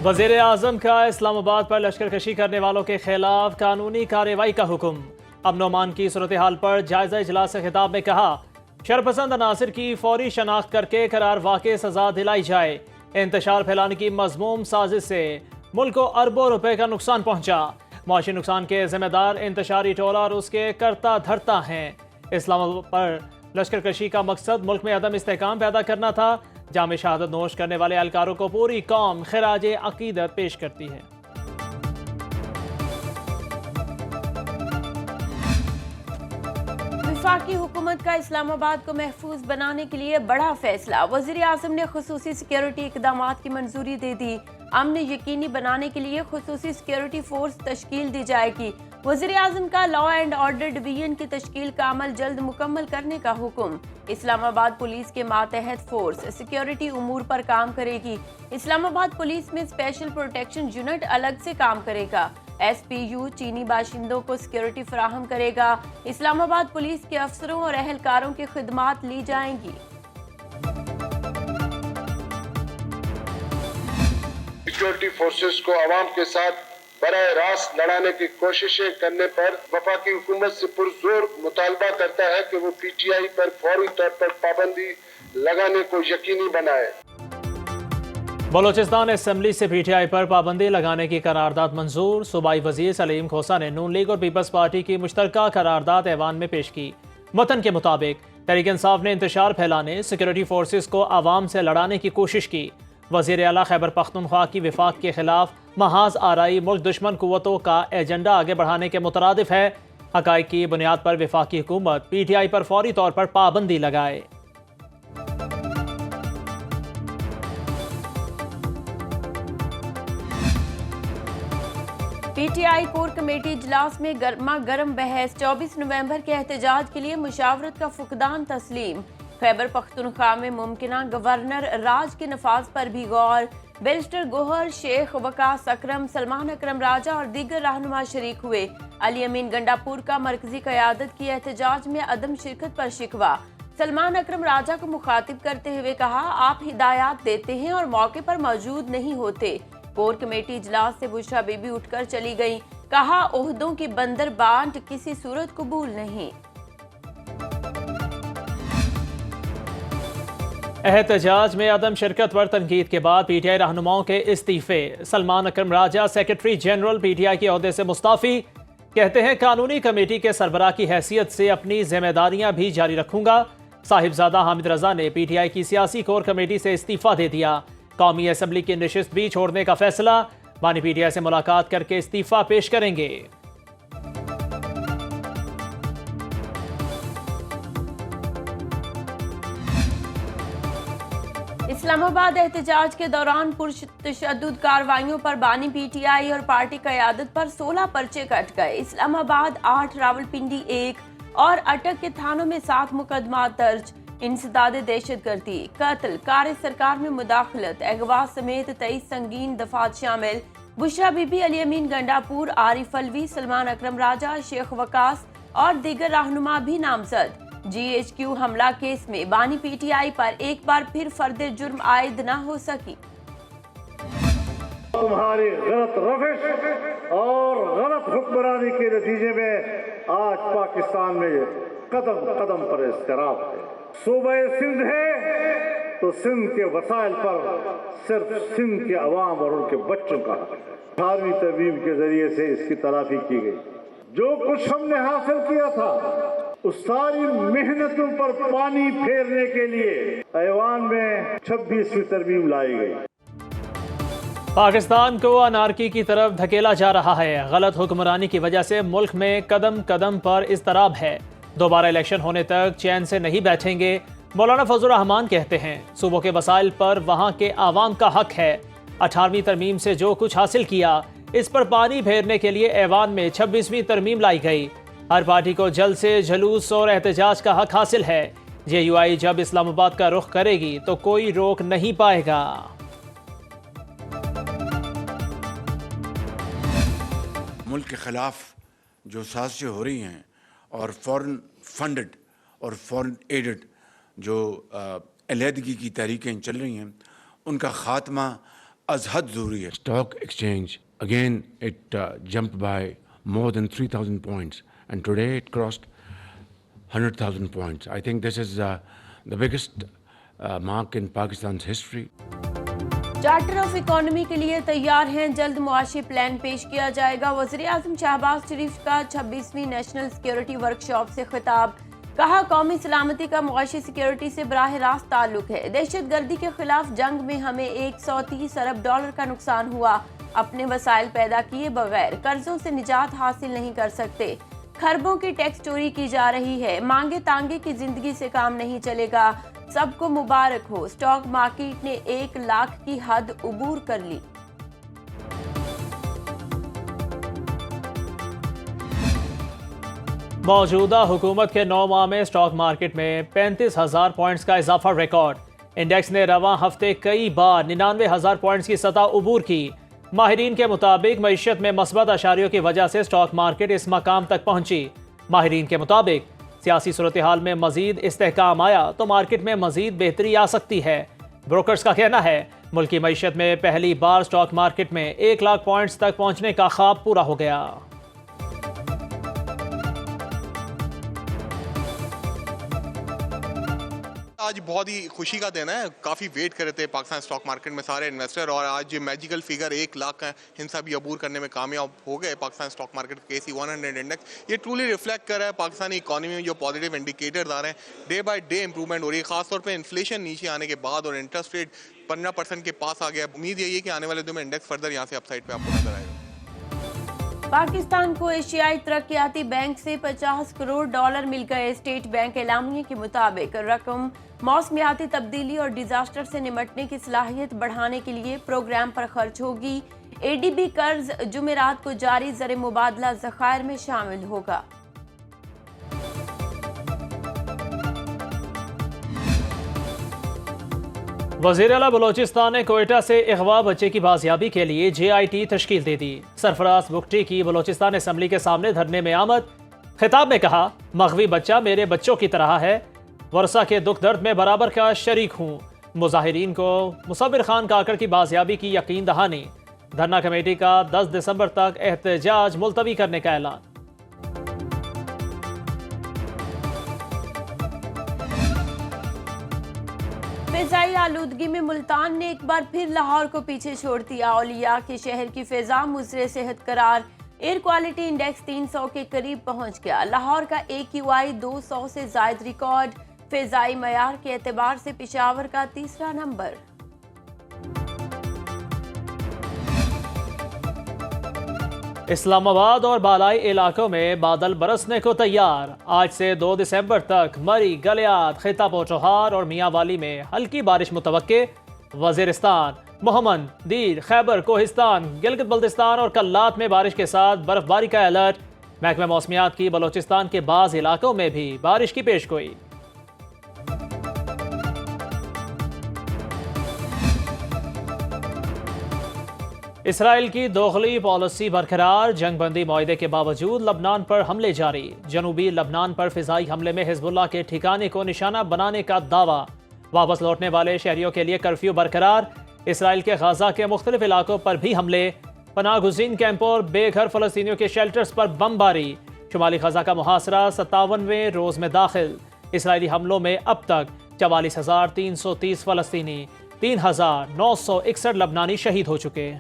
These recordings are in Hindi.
वज़ीर आज़म का इस्लामाबाद पर लश्कर कशी करने वालों के खिलाफ कानूनी कार्रवाई का हुक्म। अमन अमान की सूरत हाल पर जायजा इजलास से खिताब में कहा, शरपसंद अनासिर की फौरी शनाख्त करके करार वाक़ई सजा दिलाई जाए। इंतशार फैलाने की मज़मूम साजिश से मुल्क को अरबों रुपए का नुकसान पहुंचा। मौशी नुकसान के जिम्मेदार इंतशारी टोला और उसके करता धरता हैं। इस्लामाबाद पर लश्कर कशी का मकसद मुल्क में अदम इस्तेहकाम पैदा करना था। जामे शहादत नोश करने वाले एहलकारों को पूरी कौम खिराज अकीदत पेश करती है। वफाकी हुकूमत का इस्लामाबाद को महफूज बनाने के लिए बड़ा फैसला। वज़ीर आज़म ने खुसूसी सिक्योरिटी इक़दामात की मंजूरी दे दी। अमन यकीनी बनाने के लिए खुसूसी सिक्योरिटी फोर्स तश्कील दी जाएगी। वज़ीर आज़म का लॉ एंड ऑर्डर डिवीजन की तश्कील का अमल जल्द मुकम्मल करने का हुक्म। इस्लामाबाद पुलिस के मातहत फोर्स सिक्योरिटी उमूर पर काम करेगी। इस्लामाबाद पुलिस में स्पेशल प्रोटेक्शन यूनिट अलग से काम करेगा। SPU चीनी बाशिंदों को सिक्योरिटी फराहम करेगा। इस्लामाबाद पुलिस के अफसरों और अहलकारों की खिदमात ली जाएंगी। सिक्योरिटी फोर्सेस को आवाम के साथ बराह रास्त लड़ाने की कोशिशें करने पर वफाकी हुकूमत से पुरजोर मुतालबा करता है कि वो PTI पर फौरी तौर पर पाबंदी लगाने को यकीनी बनाए। बलोचिस्तान असेंबली से PTI पर पाबंदी लगाने की करारदाद मंजूर। सूबाई वजीर सलीम खोसा ने नून लीग और पीपल्स पार्टी की मुश्तरका करारदाद ऐवान में पेश की। मतन के मुताबिक तहरीक इंसाफ ने इंतशार फैलाने, सिक्योरिटी फोर्सेस को आवाम से लड़ाने की कोशिश की। वज़ीर आला खैबर पख्तूनख्वा की विफाक के खिलाफ महाज आराई मुल्क दुश्मन कुव्वतों का एजेंडा आगे बढ़ाने के मुतरादिफ है। हक़ाइक़ की बुनियाद पर विफाकी हुकूमत PTI पर फौरी तौर पर पाबंदी लगाए। PTI कोर कमेटी इजलास में गर्मा गर्म बहस। 24 नवंबर के एहतजाज के लिए मुशावरत का फुकदान तस्लीम। खैबर पख्तूनख्वा में मुमकिना गवर्नर राज के नफाज पर भी गौर। बैरिस्टर गोहर, शेख वकास अकरम, सलमान अकरम राजा और दीगर रहनुमा शरीक हुए। अली अमीन गंडापुर का मरकजी क़यादत की एहतजाज में अदम शिरकत पर शिकवा। सलमान अकरम राजा को मुखातिब करते हुए कहा, आप हिदायत देते हैं और मौके पर मौजूद नहीं होते। कोर कमेटी इजलास से बुशरा बीबी उठकर चली गई। कहा, ओहदों की बंदर बांट किसी सूरत कबूल नहीं। एहतजाज में अदम शिरकत पर तनकीद के बाद PTI रहनुमाओं के इस्तीफे। सलमान अकरम राजा सेक्रेटरी जनरल PTI के ओहदे से मुस्ताफी। कहते हैं, कानूनी कमेटी के सरबराह की हैसियत से अपनी जिम्मेदारियां भी जारी रखूंगा। साहिबजादा हामिद रजा ने PTI की सियासी कोर कमेटी से इस्तीफा दे दिया। कौमी असम्बली की नशिस्त भी छोड़ने का फैसला। बानी PTI से मुलाकात करके इस्तीफा पेश करेंगे। इस्लामाबाद एहतजाज के दौरान पुरतशद्दुद कार्रवाइयों पर बानी PTI और पार्टी क़यादत पर 16 पर्चे कट गए। इस्लामाबाद 8, रावलपिंडी 1 और अटक के थानों में 7 मुकदमात दर्ज। इंसदाद दहशतगर्दी, कत्ल, कार्य सरकार में मुदाखलत, अगवा समेत 23 संगीन दफात शामिल। बुशरा बीबी, अली अमीन गंडापुर, आरिफ अलवी, सलमान अकरम राजा, शेख वकास और दीगर रहनुमा भी नामजद। GHQ हमला केस में बानी PTI पर एक बार फिर फर्द जुर्म आयद न हो सकी। तुम्हारी गलत रविश और गलत हुक्मरानी के नतीजे में आज पाकिस्तान में कदम कदम पर इस्तिराब है। सूबे सिंध है तो सिंध के वसाइल पर सिर्फ सिंध के अवाम और उनके बच्चों का हक है। 18वीं तरमीम के जरिए से इसकी तलाफी की गई। जो कुछ हमने हासिल किया था उस सारी मेहनतों पर पानी फेरने के लिए ऐवान में 26वीं तरमीम लाई गई। पाकिस्तान को अनारकी की तरफ धकेला जा रहा है। गलत हुक्मरानी की वजह से मुल्क में कदम कदम पर इज़्तिराब है। दोबारा इलेक्शन होने तक चैन से नहीं बैठेंगे। मौलाना फजल रहमान कहते हैं, सूबों के वसाइल पर वहाँ के आवाम का हक है। 18वीं तरमीम से जो कुछ हासिल किया, इस पर पानी फेरने के लिए ऐवान में 26वीं तरमीम लाई गई। हर पार्टी को जल्द से जुलूस और एहतजाज का हक हासिल है। JUI जब इस्लामाबाद का रुख करेगी तो कोई रोक नहीं पाएगा। मुल्क के खिलाफ जो साजिशें हो रही हैं और फॉरेन फंडेड और फॉरेन एडेड जो अलहदगी की तहरीकें चल रही हैं, उनका ख़ात्मा az had ज़रूरी है. Stock exchange again it jumped by more than 3,000 points and today it crossed 100,000 points. I think this is the biggest mark in Pakistan's history. Charter of economy के लिए तैयार हैं, जल्द मुआशी प्लान पेश किया जाएगा। वज़ीर आज़म शहबाज शरीफ का 26वीं नेशनल सिक्योरिटी वर्कशॉप से खिताब। कहा, कौमी सलामती का मुआशी सिक्योरिटी से बराह रास्त ताल्लुक है। दहशत गर्दी के खिलाफ जंग में हमें 130 अरब डॉलर का नुकसान हुआ। अपने वसाइल पैदा किए बगैर कर्जों से निजात हासिल नहीं कर सकते। खरबों की टैक्स चोरी की जा रही है। मांगे तांगे की जिंदगी से काम नहीं चलेगा। सबको मुबारक हो, स्टॉक मार्केट ने 1 लाख की हद उबूर कर ली। मौजूदा हुकूमत के 9 माह में स्टॉक मार्केट में 35,000 पॉइंट्स का इजाफा रिकॉर्ड। इंडेक्स ने रवां हफ्ते कई बार 99,000 पॉइंट्स की सतह उबूर की। माहिरीन के मुताबिक मईशत में मस्बत अशारियों की वजह से स्टॉक मार्केट इस मकाम तक पहुंची। माहिरीन के मुताबिक सियासी सूरत हाल में मजीद इस्तेहकाम आया तो मार्केट में मजीद बेहतरी आ सकती है। ब्रोकर्स का कहना है मुल्की मईशत में पहली बार स्टॉक मार्केट में 1 लाख पॉइंट्स तक पहुंचने का ख्वाब पूरा हो गया। आज बहुत ही खुशी का दिन है। काफ़ी वेट कर रहे थे पाकिस्तान स्टॉक मार्केट में सारे इन्वेस्टर, और आज मैजिकल फिगर 1 लाख का हिस्सा भी अबूर करने में कामयाब हो गए। Pakistan stock market KSE 100 index ये ट्रूली रिफ्लेक्ट कर रहा है पाकिस्तानी इकोनॉमी में जो पॉजिटिव इंडिकेटर्स आ रहे हैं। डे बाय डे इंप्रूवमेंट हो रही है, खासतौर पर इन्फ्लेशन नीचे आने के बाद और इंटरेस्ट रेट 15% के पास आ गया। उम्मीद यही है कि आने वाले दिनों में इंडेक्स फर्दर यहाँ से अपसाइड पे आपको नजर आएगा। पाकिस्तान को एशियाई तरक्याती बैंक से 50 करोड़ डॉलर मिल गए। स्टेट बैंक एलामिया के मुताबिक रकम मौसमियाती तब्दीली और डिजास्टर से निपटने की सलाहियत बढ़ाने के लिए प्रोग्राम पर खर्च होगी। ADB कर्ज जुमेरात को जारी ज़र मुबादला ज़खायर में शामिल होगा। वज़ीर आला बलोचिस्तान ने कोयटा से अगवा बच्चे की बाजियाबी के लिए JIT तश्कील दे दी। सरफराज बुगटी की बलोचिस्तान असम्बली के सामने धरने में आमद। खिताब में कहा, मग़वी बच्चा मेरे बच्चों की तरह है, वर्षा के दुख दर्द में बराबर का शरीक हूँ। मुजाहिरीन को मुसव्विर खान काकड़ की बाजियाबी की यकीन दहानी। धरना कमेटी का 10 दिसंबर तक एहतजाज मुलतवी करने का ऐलान। फिजाई आलूदगी में मुल्तान ने एक बार फिर लाहौर को पीछे छोड़ दिया। औलिया के शहर की फिजा मुज़रे सेहत करार। एयर क्वालिटी इंडेक्स 300 के करीब पहुंच गया। लाहौर का AQI 200 से जायद रिकॉर्ड। फिजाई मयार के एतबार से पेशावर का तीसरा नंबर। इस्लामाबाद और बालाई इलाकों में बादल बरसने को तैयार। आज से 2 दिसंबर तक मरी, गलियात, खिताब-ओ-चौहार और मियांवाली में हल्की बारिश मुतवक्के। वजीरिस्तान, मोहम्मद, दीर, खैबर, कोहिस्तान, गिलगित बल्तिस्तान और कल्लात में बारिश के साथ बर्फबारी का अलर्ट। महकमा मौसमियात की बलोचिस्तान के बाज़ इलाकों में भी बारिश की पेशगोई। इसराइल की दोगली पॉलिसी बरकरार। जंगबंदी मुआहदे के बावजूद लबनान पर हमले जारी। जनूबी लबनान पर फिजाई हमले में हिजबुल्लाह के ठिकाने को निशाना बनाने का दावा। वापस लौटने वाले शहरियों के लिए कर्फ्यू बरकरार। इसराइल के गाजा के मुख्तलिफ इलाकों पर भी हमले। पनाह गुज़ीन कैंपों और बेघर फ़लस्तीनियों के शेल्टर्स पर बमबारी। शुमाली गाजा का मुहासरा 57वें रोज़ में दाखिल। इसराइली हमलों में अब तक 44,330 फ़लस्तीनी, 3,961 लबनानी शहीद हो चुके।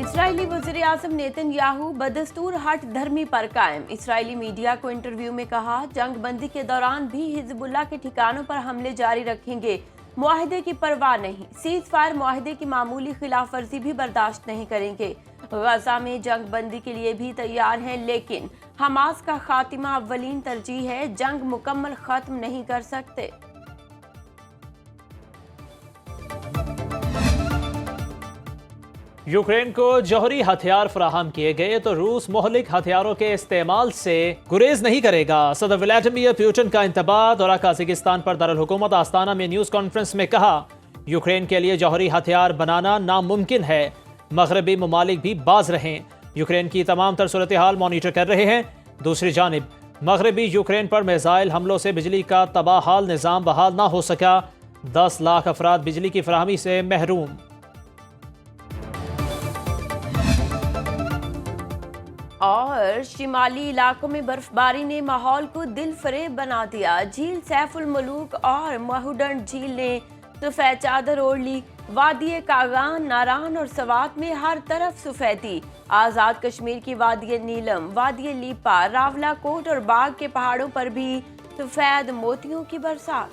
इजरायली वज़ीर आज़म नेतन्याहू बदस्तूर हट धर्मी पर कायम। इजरायली मीडिया को इंटरव्यू में कहा, जंग बंदी के दौरान भी हिजबुल्लाह के ठिकानों पर हमले जारी रखेंगे। मुआहदे की परवाह नहीं। सीज फायर मुआहदे की मामूली खिलाफ वर्जी भी बर्दाश्त नहीं करेंगे। गजा में जंग बंदी के लिए भी तैयार हैं, लेकिन हमास का खात्मा अव्वलीन तरजीह है। जंग मुकम्मल खत्म नहीं कर सकते। यूक्रेन को जौहरी हथियार फराहम किए गए तो रूस मोहलिक हथियारों के इस्तेमाल से गुरेज नहीं करेगा। सदर व्लादिमीर पुतिन का इंतबाह। दौरा काज़ाकिस्तान पर दारुल हुकूमत आस्ताना में न्यूज़ कॉन्फ्रेंस में कहा, यूक्रेन के लिए जौहरी हथियार बनाना नामुमकिन है। मगरबी ममालिक भी बाज रहें। यूक्रेन की तमाम तर सूरत हाल मॉनिटर कर रहे हैं। दूसरी जानिब मगरबी यूक्रेन पर मिसाइल हमलों से बिजली का तबाहाल निज़ाम बहाल ना हो सका। 10 लाख अफराद बिजली की फराहमी से महरूम। और शिमाली इलाकों में बर्फबारी ने माहौल को दिल फरेब बना दिया। झील सैफुल मलूक और महूडन झील ने सफेद चादर ओढ़ ली। वादी कागान, नारान और सवात में हर तरफ सफेदी। आज़ाद कश्मीर की वादी नीलम, वादी लीपा, रावला कोट और बाग के पहाड़ों पर भी सफेद मोतियों की बरसात।